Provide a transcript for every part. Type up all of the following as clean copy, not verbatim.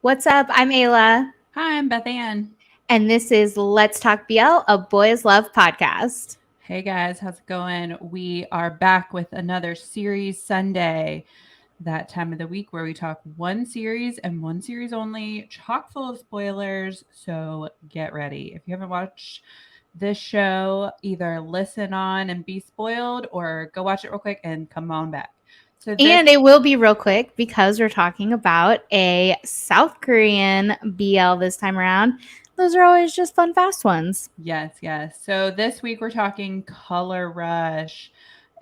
What's up? I'm Ayla, Hi, I'm Beth Ann. and this is Let's Talk BL, a boys love podcast. Hey guys, how's it going? We are back with another series Sunday, that time of the week where we talk one series and one series only, chock full of spoilers. So get ready. If you haven't watched this show, either listen on and be spoiled or go watch it real quick and come on back. So this And it will be real quick because we're talking about a South Korean BL this time around. Those are always just fun, fast ones. Yes. So this week we're talking Color Rush,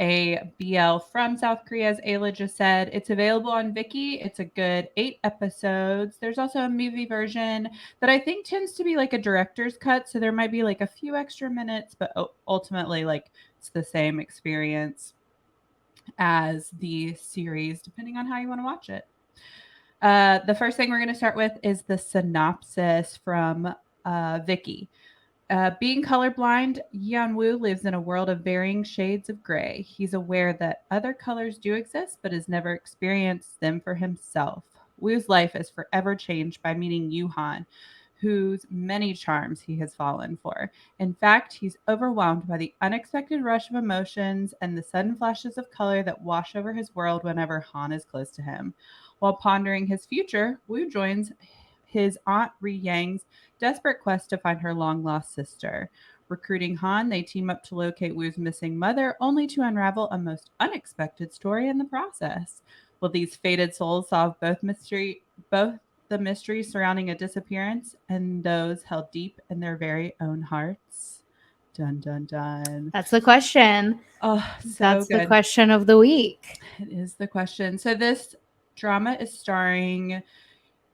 a BL from South Korea, as Ayla just said. It's available on Viki. It's a good 8 episodes. There's also a movie version that I think tends to be like a director's cut. So there might be like a few extra minutes, but ultimately, like, it's the same experience as the series, depending on how you want to watch it. The first thing we're going to start with is the synopsis from Viki. Being colorblind, Yeonwoo lives in a world of varying shades of gray. He's aware that other colors do exist, but has never experienced them for himself. Woo's life is forever changed by meeting Yuhan, whose many charms he has fallen for. In fact, he's overwhelmed by the unexpected rush of emotions and the sudden flashes of color that wash over his world whenever Han is close to him. While pondering his future, Woo joins his aunt Ri Yang's desperate quest to find her long lost sister. Recruiting Han, they team up to locate Woo's missing mother, only to unravel a most unexpected story in the process. Will these fated souls solve both the mysteries surrounding a disappearance and those held deep in their very own hearts? Dun dun dun. That's the question. Oh, so That's the good. question of the week. It is the question. So this drama is starring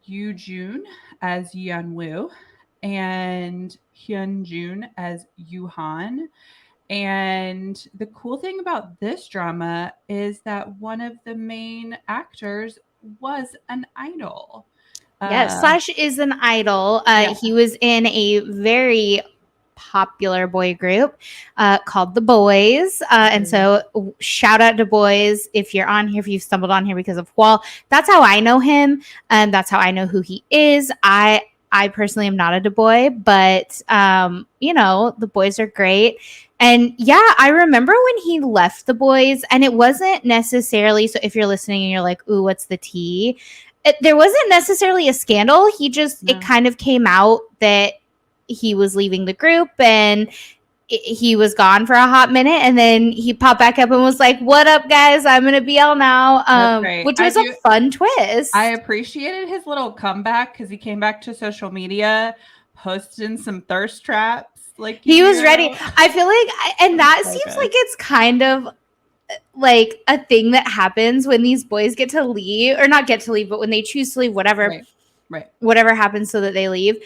Jun as Yeonwoo and Hyunjun as Yuhan. And the cool thing about this drama is that one of the main actors was an idol. Yes, Uh, Slash is an idol. yeah. He was in a very popular boy group called The Boys. And so, shout out to Boys if you're on here, if you've stumbled on here because of Wall. That's how I know him, and that's how I know who he is. I personally am not a boy, but the boys are great. And yeah, I remember when he left the boys, and it wasn't necessarily so. If you're listening and you're like, "Ooh, what's the tea?" There wasn't necessarily a scandal. It No. kind of came out that he was leaving the group and he was gone for a hot minute, and then he popped back up and was like, "What up, guys? I'm gonna BL now," That's great. which was a fun I twist. appreciated his little comeback because he came back to social media, posting some thirst traps like you He was ready. do. I feel like, and that So seems like good. it's kind of like a thing that happens when these boys get to leave, or not get to leave, but when they choose to leave, whatever, Right. Right. whatever happens so that they leave.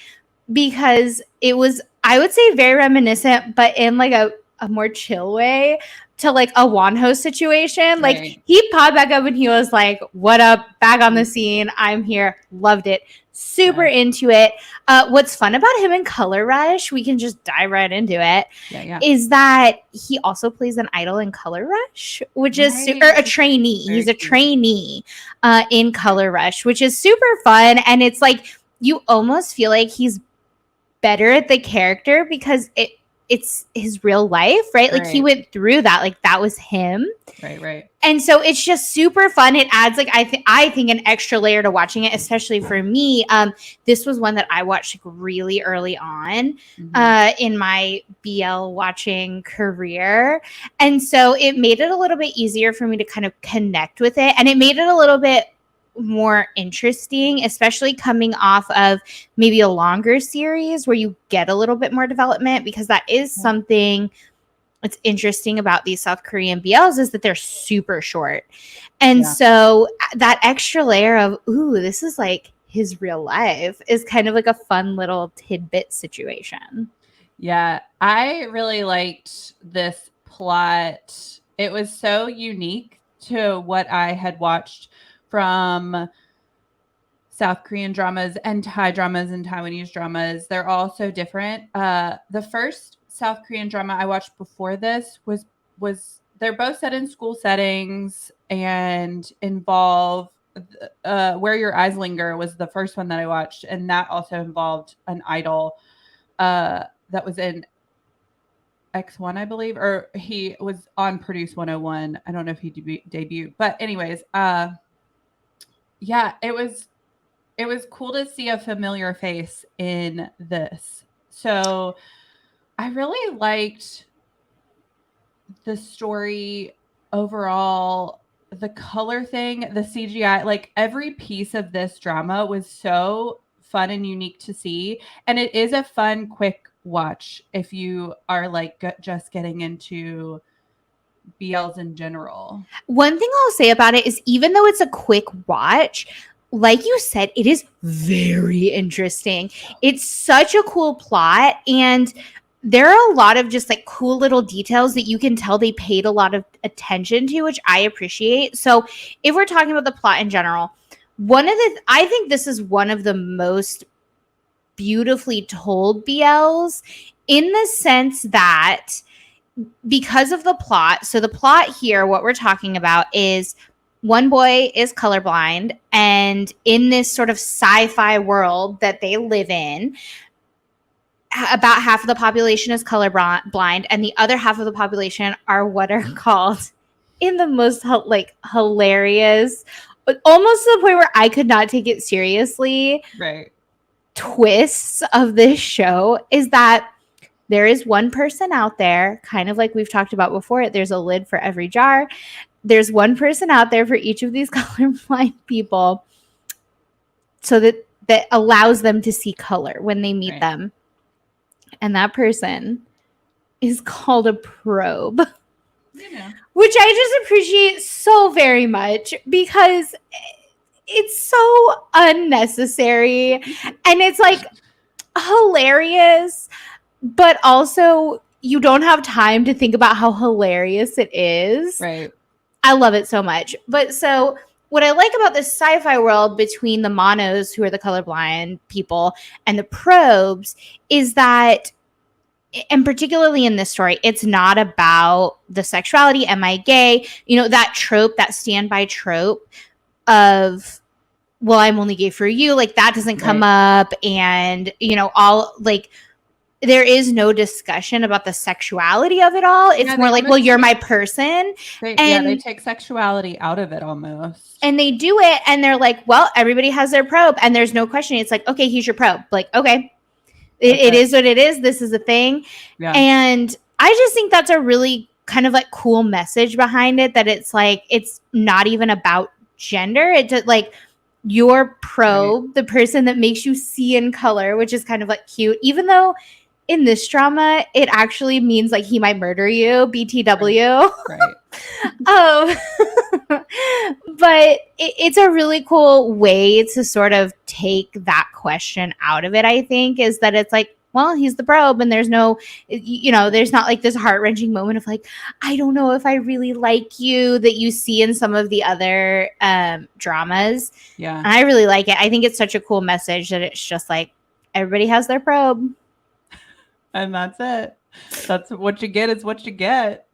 Because it was, I would say, very reminiscent, but in like a more chill way to like a Wonho situation. Like Right. he popped back up and he was like, "What up? Back on the scene. I'm here." Loved it. Super Yeah. into it. What's fun about him in Color Rush, we can just dive right into it, Yeah. is that he also plays an idol in Color Rush, which is or Right. a trainee. Very He's a cute. trainee in Color Rush, which is super fun. And it's like you almost feel like he's better at the character because it's his real life, right? Like he Right. went through that, like that was him. Right. And so it's just super fun. It adds like I think an extra layer to watching it, especially for me. This was one that I watched like really early on Mhm. in my BL watching career. And so it made it a little bit easier for me to kind of connect with it. And it made it a little bit more interesting, especially coming off of maybe a longer series where you get a little bit more development, because that is Yeah. something that's interesting about these South Korean BLs is that they're super short. And Yeah. so that extra layer of, ooh, this is like his real life is kind of like a fun little tidbit situation. Yeah. I really liked this plot. It was so unique to what I had watched from South Korean dramas and Thai dramas and Taiwanese dramas. They're all so different. The first South Korean drama I watched before this was they're both set in school settings and involve Where Your Eyes Linger was the first one that I watched, and that also involved an idol that was in X1, I believe, or he was on Produce 101. I don't know if he debuted, but anyways, yeah, it was cool to see a familiar face in this. So I really liked the story overall, the color thing, the CGI, like every piece of this drama was so fun and unique to see. And it is a fun, quick watch if you are like just getting into BLs in general. One thing I'll say about it is even though it's a quick watch, like you said, it is very interesting. It's such a cool plot, and there are a lot of just like cool little details that you can tell they paid a lot of attention to, which I appreciate. So if we're talking about the plot in general, I think this is one of the most beautifully told BLs in the sense that because of the plot. So the plot here, what we're talking about is one boy is colorblind, and in this sort of sci-fi world that they live in, about half of the population is colorblind, and the other half of the population are what are called, in the most like hilarious, almost to the point where I could not take it seriously, right, twists of this show, is that there is one person out there, kind of like we've talked about before, there's a lid for every jar. There's one person out there for each of these colorblind people, so that allows them to see color when they meet them. And that person is called a probe. Yeah. Which I just appreciate so very much because it's so unnecessary and it's like hilarious, but also you don't have time to think about how hilarious it is. Right. I love it so much. But so what I like about this sci-fi world between the monos, who are the colorblind people, and the probes is that, and particularly in this story, it's not about the sexuality. Am I gay? You know, that trope, that standby trope of, well, I'm only gay for you. Like that doesn't come up. And, you know, all like, there is no discussion about the sexuality of it all. It's more like, well, you're my person. They take sexuality out of it almost. And they do it and they're like, well, everybody has their probe and there's no question. It's like, okay, here's your probe. Like, okay, it is what it is. This is a thing. Yeah. And I just think that's a really kind of like cool message behind it, that it's like, it's not even about gender. It's just like your probe, the person that makes you see in color, which is kind of like cute, even though in this drama, it actually means like he might murder you, BTW. Right. But it's a really cool way to sort of take that question out of it, I think, is that it's like, well, he's the probe and there's no, you know, there's not like this heart-wrenching moment of like, I don't know if I really like you that you see in some of the other dramas. Yeah. And I really like it. I think it's such a cool message that it's just like, everybody has their probe. And that's it. That's what you get is what you get.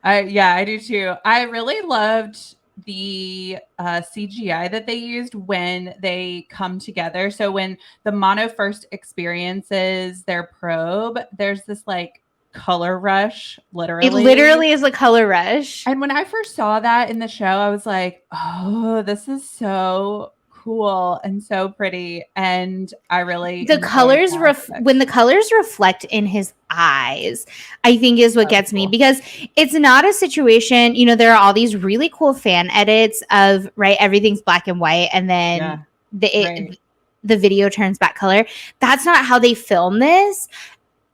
I do too. I really loved the CGI that they used when they come together. So when the mono first experiences their probe, there's this like color rush, literally. It literally is a color rush. And when I first saw that in the show, I was like, oh, this is so cool and so pretty, and I really the colors when the colors reflect in his eyes, I think is what gets me, because it's not a situation, you know, there are all these really cool fan edits of everything's black and white and then the video turns back color. That's not how they film this.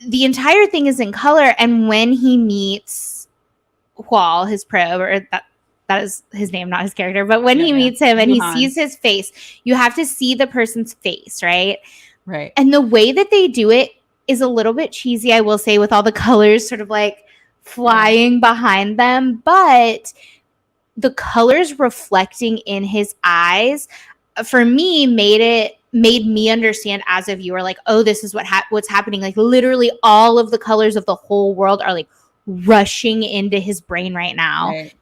The entire thing is in color, and when he meets Hwal, his probe, or that is his name, not his character. But when he meets him and he sees his face, you have to see the person's face, right? Right. And the way that they do it is a little bit cheesy, I will say, with all the colors sort of like flying behind them. But the colors reflecting in his eyes, for me, made me understand as a viewer, like, oh, this is what's happening. Like literally all of the colors of the whole world are like rushing into his brain right now. Right.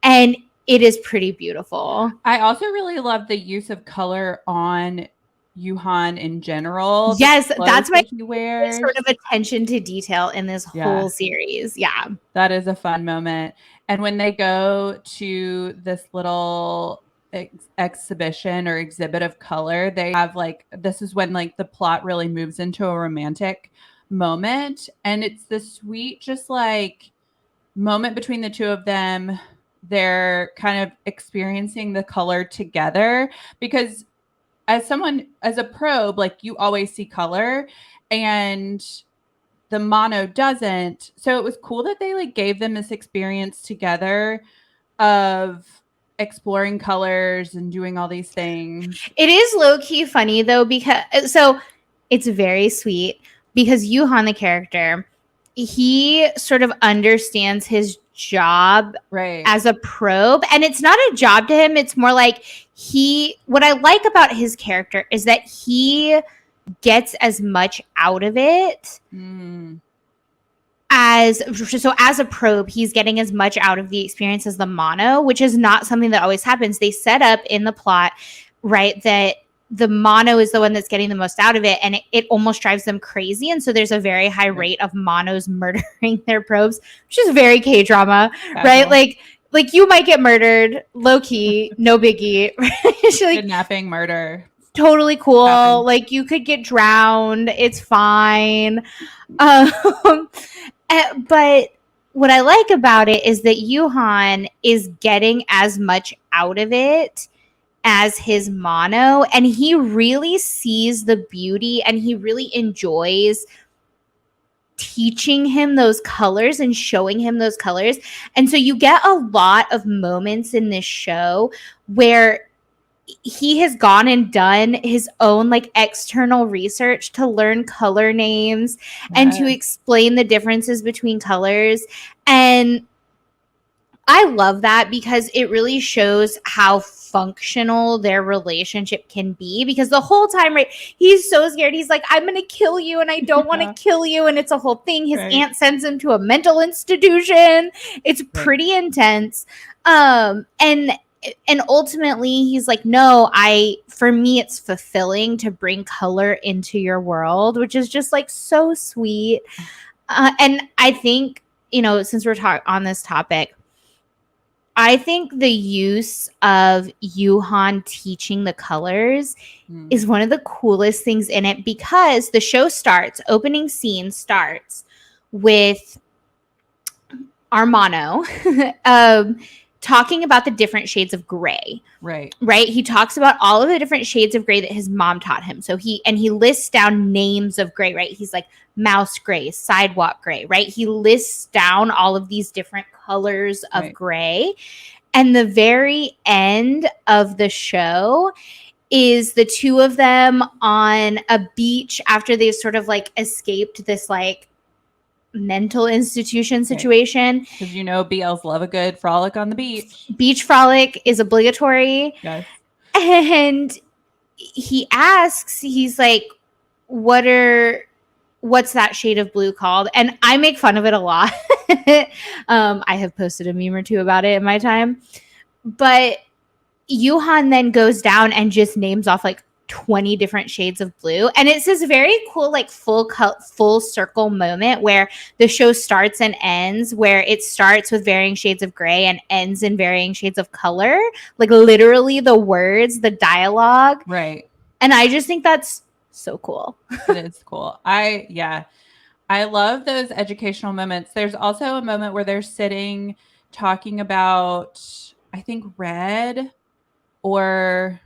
And it is pretty beautiful. I also really love the use of color on Yuhan in general. Yes, that's my he wears. sort of attention to detail in this whole series. Yeah. That is a fun moment. And when they go to this little exhibition or exhibit of color, they have like, this is when like the plot really moves into a romantic moment. And it's the sweet, just like moment between the two of them. They're kind of experiencing the color together, because as a probe, like you always see color and the mono doesn't. So it was cool that they like gave them this experience together of exploring colors and doing all these things. It is low-key funny though, because it's very sweet because Yuhan, the character, he sort of understands his job as a probe, and it's not a job to him. It's more like what I like about his character is that he gets as much out of it as a probe. He's getting as much out of the experience as the mono, which is not something that always happens. They set up in the plot, right, that the mono is the one that's getting the most out of it, and it almost drives them crazy. And so there's a very high rate of monos murdering their probes, which is very K-drama, right? Like you might get murdered, low key, no biggie. Kidnapping, murder, totally cool. Like you could get drowned, it's fine. But what I like about it is that Yuhan is getting as much out of it as his mono, and he really sees the beauty and he really enjoys teaching him those colors and showing him those colors. And so you get a lot of moments in this show where he has gone and done his own like external research to learn color names and to explain the differences between colors. And I love that because it really shows how functional their relationship can be, because the whole time, right, he's so scared. He's like, I'm going to kill you and I don't want to kill you. And it's a whole thing. His aunt sends him to a mental institution. It's pretty intense. And ultimately he's like, no, for me, it's fulfilling to bring color into your world, which is just like so sweet. And I think, since we're on this topic, I think the use of Yuhan teaching the colors is one of the coolest things in it, because the show opening scene starts with our mono talking about the different shades of gray. Right. He talks about all of the different shades of gray that his mom taught him. So he lists down names of gray, right? He's like mouse gray, sidewalk gray, right? He lists down all of these different colors of gray. And the very end of the show is the two of them on a beach after they've sort of like escaped this like mental institution situation. Because BLs love a good frolic on the beach. Beach frolic is obligatory. Yes. And he asks, he's like, what's that shade of blue called? And I make fun of it a lot. I have posted a meme or two about it in my time. But Yuhan then goes down and just names off like 20 different shades of blue. And it's this very cool, like full circle moment where the show starts and ends, where it starts with varying shades of gray and ends in varying shades of color, like literally the words, the dialogue. Right. And I just think that's so cool. It is cool. I love those educational moments. There's also a moment where they're sitting talking about, I think red, or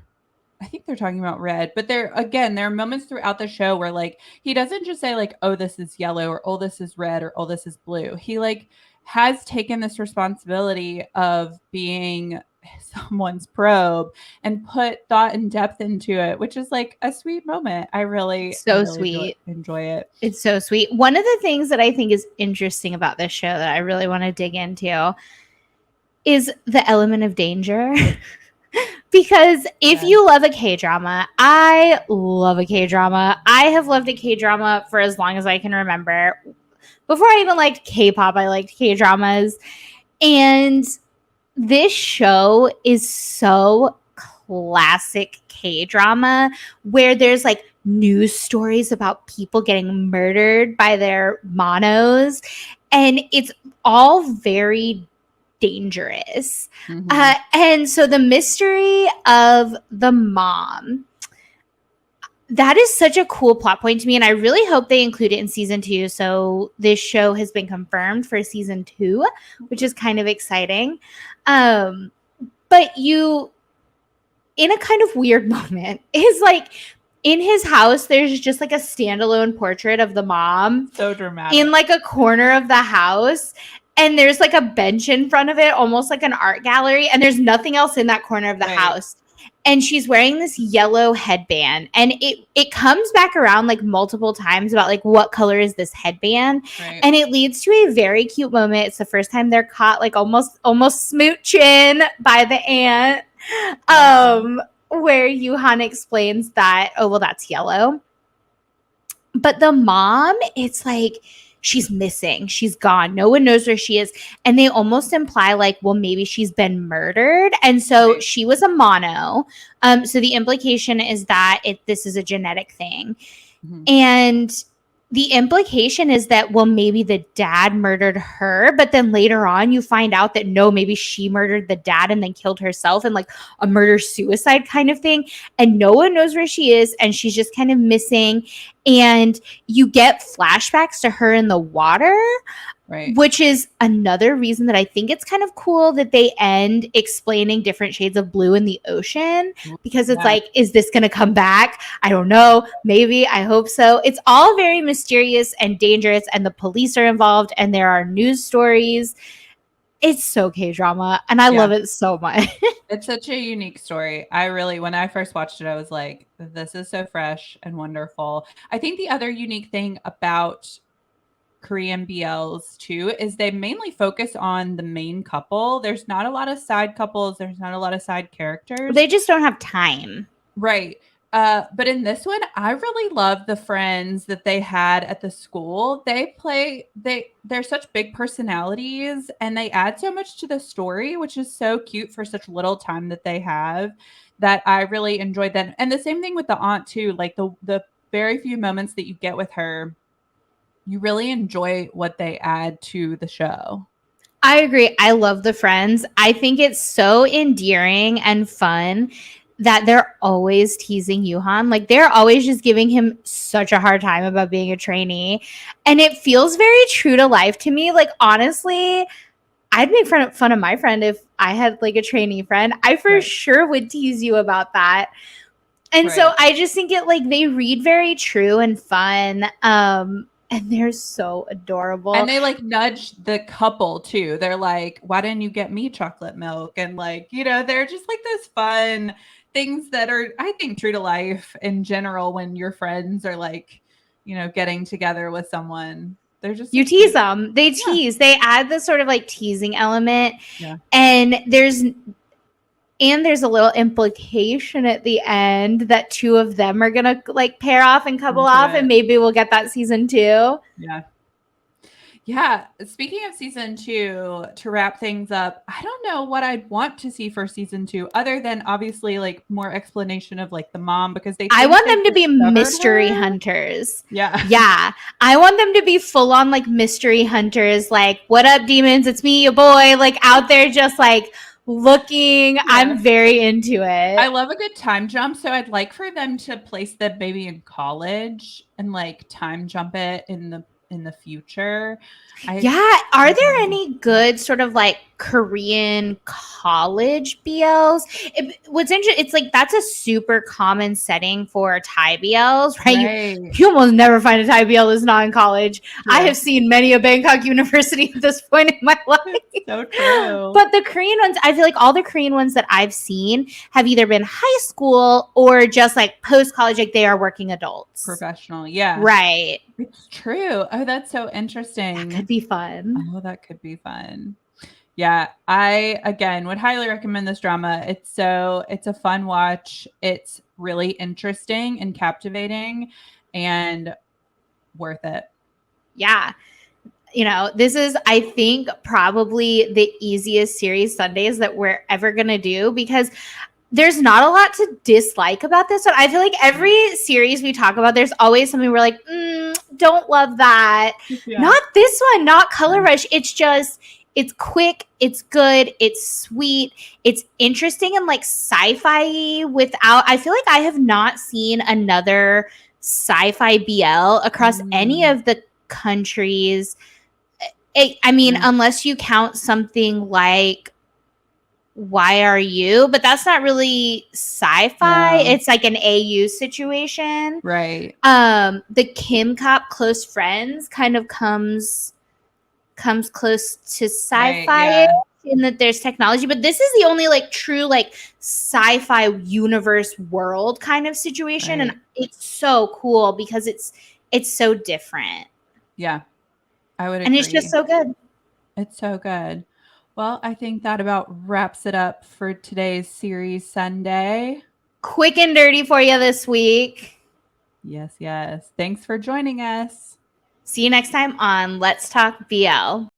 I think they're talking about red, but there are moments throughout the show where like, he doesn't just say like, oh, this is yellow, or oh, this is red, or oh, this is blue. He like has taken this responsibility of being someone's probe and put thought and depth into it, which is like a sweet moment. I really sweet. Enjoy it. It's so sweet. One of the things that I think is interesting about this show that I really want to dig into is the element of danger. Because if you love a K-drama, I love a K-drama. I have loved a K-drama for as long as I can remember. Before I even liked K-pop, I liked K-dramas. And this show is so classic K-drama where there's like news stories about people getting murdered by their monos, and it's all very dangerous. Mhm. And so the mystery of the mom, that is such a cool plot point to me, and I really hope they include it in season 2. So this show has been confirmed for season 2, which is kind of exciting. But you, in a kind of weird moment, is like in his house, there's just like a standalone portrait of the mom So dramatic. in like a corner of the house. And there's like a bench in front of it, almost like an art gallery. And there's nothing else in that corner of the house. And she's wearing this yellow headband. And it comes back around like multiple times about like what color is this headband. Right. And it leads to a very cute moment. It's the first time they're caught like almost smooching by the aunt. Where Yuhan explains that, oh, well, that's yellow. But the mom, it's like she's missing. She's gone. No one knows where she is. And they almost imply like, well, maybe she's been murdered. And so she was a mono. So the implication is that this is a genetic thing. Mhm. And the implication is that, well, maybe the dad murdered her, but then later on you find out that no, maybe she murdered the dad and then killed herself, and like a murder-suicide kind of thing. And no one knows where she is, and she's just kind of missing. And you get flashbacks to her in the water. Right. Which is another reason that I think it's kind of cool that they end explaining different shades of blue in the ocean, because it's like, is this going to come back? I don't know. Maybe. I hope so. It's all very mysterious and dangerous, and the police are involved, and there are news stories. It's so K-drama, and I love it so much. It's such a unique story. When I first watched it, I was like, this is so fresh and wonderful. I think the other unique thing about Korean BLs too is they mainly focus on the main couple. There's not a lot of side couples. There's not a lot of side characters. They just don't have time. Right. But in this one, I really love the friends that they had at the school. They're such big personalities, and they add so much to the story, which is so cute for such little time that they have, that I really enjoyed that. And the same thing with the aunt too, like the very few moments that you get with her, you really enjoy what they add to the show. I agree. I love the friends. I think it's so endearing and fun that they're always teasing Yuhan. Like they're always just giving him such a hard time about being a trainee. And it feels very true to life to me. Like honestly, I'd make fun of my friend if I had like a trainee friend. I for sure would tease you about that. And so I just think it like they read very true and fun. And they're so adorable. And they like nudge the couple too. They're like, why didn't you get me chocolate milk? And like, they're just like those fun things that are, I think, true to life in general when your friends are like, getting together with someone. They're just you tease them. They tease. They add this sort of like teasing element. Yeah. And there's a little implication at the end that two of them are gonna like pair off and couple off, and maybe we'll get that season 2. Yeah. Speaking of season 2, to wrap things up, I don't know what I'd want to see for season 2, other than obviously like more explanation of like the mom, because I want them to be mystery hunters. Yeah. I want them to be full on like mystery hunters. Like, what up, demons? It's me, your boy. Like out there, just like looking. I'm very into it. I love a good time jump, so I'd like for them to place them maybe in college and like time jump it in the future. Are there any good sort of like Korean college BLs? What's interesting, it's like that's a super common setting for Thai BLs, right? You almost never find a Thai BL that's not in college. I have seen many a Bangkok university at this point in my life. So true. But the Korean ones, I feel like all the Korean ones that I've seen have either been high school or just like post-college, like they are working adults. Professional, yeah. Right. It's true. Oh, that's so interesting. That could be fun. Oh, that could be fun. Yeah, I again would highly recommend this drama. It's a fun watch. It's really interesting and captivating and worth it. Yeah. you know, this is, I think, probably the easiest series Sundays that we're ever going to do because there's not a lot to dislike about this one. I feel like every series we talk about, there's always something we're like, don't love that. Yeah. Not this one, not Color Rush. It's just, it's quick, it's good, it's sweet, it's interesting and like sci-fi without, I feel like I have not seen another sci-fi BL across any of the countries. I mean, unless you count something like Why Are You? But that's not really sci-fi. No. It's like an AU situation. Right. The Kim Cop Close Friends kind of comes close to sci-fi Right, yeah. in that there's technology, but this is the only like true like sci-fi universe world kind of situation, Right. and it's so cool because it's so different. Yeah, I would agree. And it's just so good. It's so good. Well, I think that about wraps it up for today's Series Sunday. Quick and dirty for you this week. Yes, yes. Thanks for joining us. See you next time on Let's Talk BL.